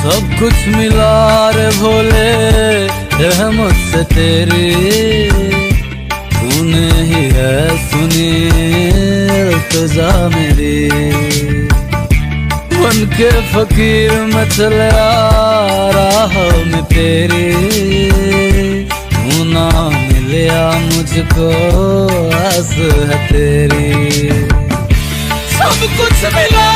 सब कुछ मिला रे भोले रहमत से तेरी, तूने ही है सुनी इल्तिजा मेरी। बन के फकीर मैं चला राह में तेरी, तू ना मिलिया मुझको आस है तेरी। सब कुछ मिला